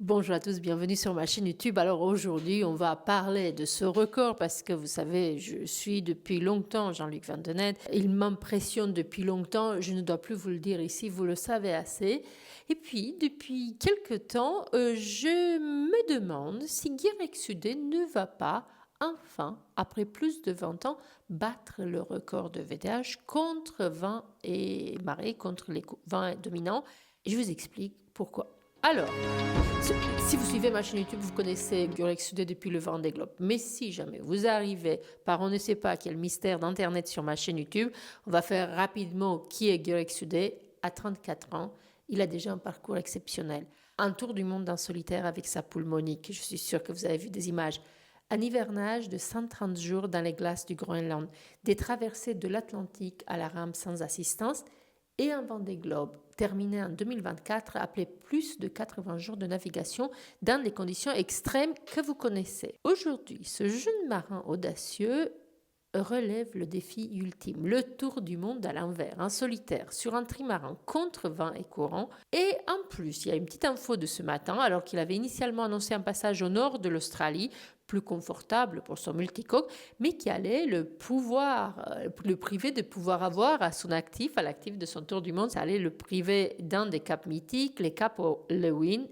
Bonjour à tous, bienvenue sur ma chaîne YouTube. Alors aujourd'hui, on va parler de ce record parce que vous savez, je suis depuis longtemps Jean-Luc Vandenette. Il m'impressionne depuis longtemps, je ne dois plus vous le dire ici, vous le savez assez. Et puis, depuis quelque temps, je me demande si Guirec Sudé ne va pas enfin, après plus de 20 ans, battre le record de VDH contre vent et marée, contre les vents dominants. Et je vous explique pourquoi. Alors, si vous suivez ma chaîne YouTube, vous connaissez Guirec Sudé depuis le Vendée Globe. Mais si jamais vous arrivez par on ne sait pas quel mystère d'internet sur ma chaîne YouTube, on va faire rapidement qui est Guirec Sudé. À 34 ans, il a déjà un parcours exceptionnel. Un tour du monde en solitaire avec sa poule Monique. Je suis sûre que vous avez vu des images. Un hivernage de 130 jours dans les glaces du Groenland. Des traversées de l'Atlantique à la rame sans assistance. Et un Vendée Globe terminé en 2024 appelé plus de 80 jours de navigation dans des conditions extrêmes que vous connaissez. Aujourd'hui, ce jeune marin audacieux relève le défi ultime, le tour du monde à l'envers, en solitaire, sur un trimaran contre vent et courant. Et en plus, il y a une petite info de ce matin, alors qu'il avait initialement annoncé un passage au nord de l'Australie, plus confortable pour son multicoque, mais qui allait le priver de pouvoir avoir à son actif, à l'actif de son tour du monde, ça allait le priver d'un des caps mythiques, les caps Lewin.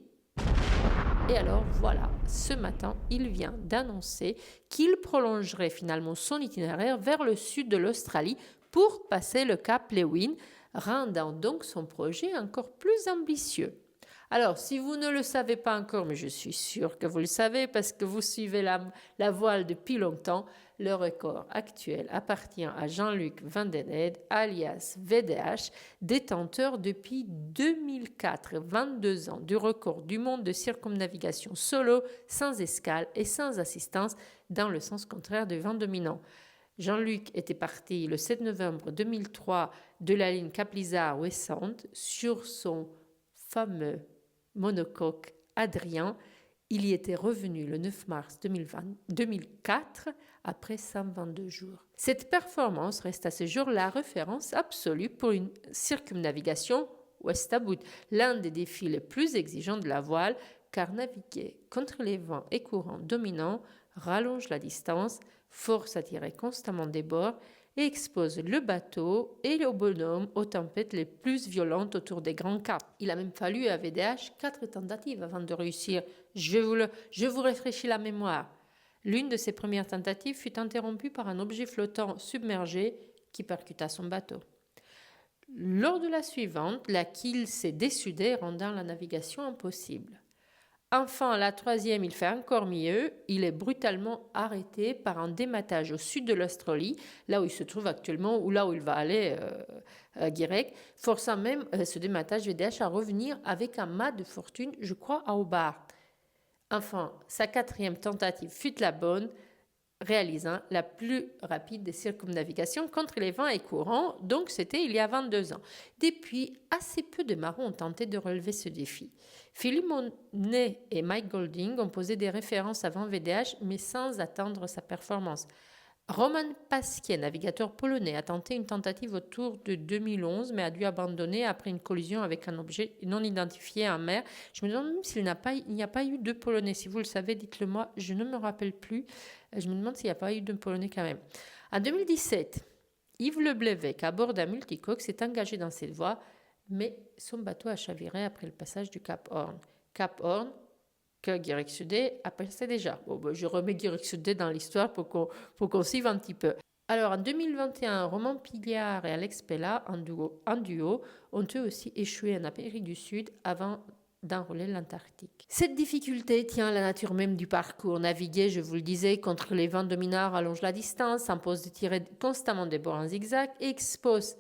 Et alors voilà, ce matin, il vient d'annoncer qu'il prolongerait finalement son itinéraire vers le sud de l'Australie pour passer le cap Lewin, rendant donc son projet encore plus ambitieux. Alors, si vous ne le savez pas encore, mais je suis sûre que vous le savez parce que vous suivez la voile depuis longtemps, le record actuel appartient à Jean-Luc Vandenette, alias VDH, détenteur depuis 2004, 22 ans, du record du monde de circumnavigation solo, sans escale et sans assistance, dans le sens contraire du vent dominant. Jean-Luc était parti le 7 novembre 2003 de la ligne Cap-Lizard-West Sound sur son fameux monocoque Adrien. Il y était revenu le 9 mars 2004 après 122 jours. Cette performance reste à ce jour la référence absolue pour une circumnavigation ouest à bout, l'un des défis les plus exigeants de la voile, car naviguer contre les vents et courants dominants rallonge la distance, force à tirer constamment des bords et expose le bateau et le bonhomme aux tempêtes les plus violentes autour des grands caps. Il a même fallu à VDH 4 tentatives avant de réussir. Je vous rafraîchis la mémoire. L'une de ses premières tentatives fut interrompue par un objet flottant submergé qui percuta son bateau. Lors de la suivante, la quille s'est dessudée, rendant la navigation impossible. Enfin, la troisième, il fait encore mieux. Il est brutalement arrêté par un dématage au sud de l'Australie, là où il se trouve actuellement, ou là où il va aller, Guirec, forçant même ce dématage VDH à revenir avec un mât de fortune, je crois, à Hobart. Enfin, sa quatrième tentative fut la bonne, réalisant la plus rapide des circumnavigations contre les vents et courants, donc c'était il y a 22 ans. Depuis, assez peu de marins ont tenté de relever ce défi. Philippe Monet et Mike Golding ont posé des références avant VDH, mais sans atteindre sa performance. Roman Pasquier, navigateur polonais, a tenté une tentative autour de 2011, mais a dû abandonner après une collision avec un objet non identifié en mer. Je me demande même s'il n'y a pas eu de Polonais. Si vous le savez, dites-le moi. Je ne me rappelle plus. Je me demande s'il n'y a pas eu de Polonais quand même. En 2017, Yves Leblévec, à bord d'un multicoque, s'est engagé dans cette voie, mais son bateau a chaviré après le passage du Cap Horn. Cap Horn, que Guirec Sudé apparaissait déjà. Bon, je remets Guirec Sudé dans l'histoire pour qu'on suive un petit peu. Alors, en 2021, Roman Piliard et Alex Pella, en duo, ont eux aussi échoué en Amérique du Sud avant d'enrôler l'Antarctique. Cette difficulté tient à la nature même du parcours. Naviguer, je vous le disais, contre les vents dominants allonge la distance, impose de tirer constamment des bords en zigzag et expose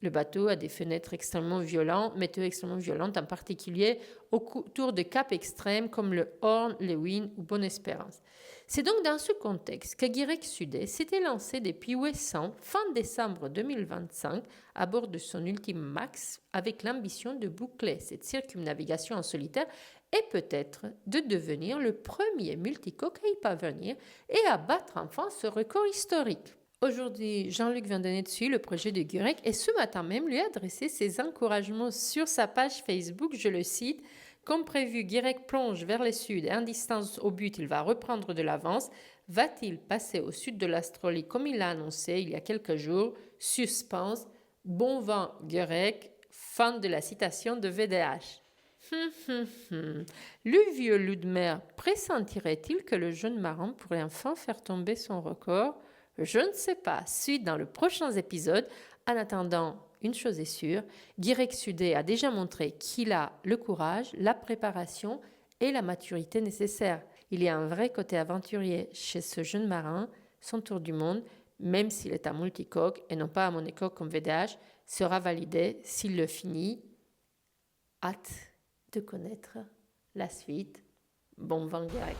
le bateau a des fenêtres extrêmement violentes, météo extrêmement violentes, en particulier autour de caps extrêmes comme le Horn, Lewin ou Bonne-Espérance. C'est donc dans ce contexte que Guirec Sudé s'était lancé depuis Ouessant fin décembre 2025 à bord de son ultime Max avec l'ambition de boucler cette circumnavigation en solitaire et peut-être de devenir le premier multicoque à y parvenir et à battre enfin ce record historique. Aujourd'hui, Jean-Luc Vandenette suit le projet de Guirec et ce matin même lui a adressé ses encouragements sur sa page Facebook, je le cite, Comme prévu, Guirec plonge vers le sud et en distance au but, il va reprendre de l'avance. Va-t-il passer au sud de l'Australie comme il l'a annoncé il y a quelques jours? Suspense. Bon vent, Guirec. Fin de la citation de VDH. Le vieux loup de mer pressentirait-il que le jeune marin pourrait enfin faire tomber son record? Je ne sais pas. Suite dans le prochain épisode. En attendant, une chose est sûre, Guirec Sudé a déjà montré qu'il a le courage, la préparation et la maturité nécessaires. Il y a un vrai côté aventurier chez ce jeune marin. Son tour du monde, même s'il est à multicoque et non pas à monocoque comme VDH, sera validé s'il le finit. Hâte de connaître la suite. Bon vent Guirec.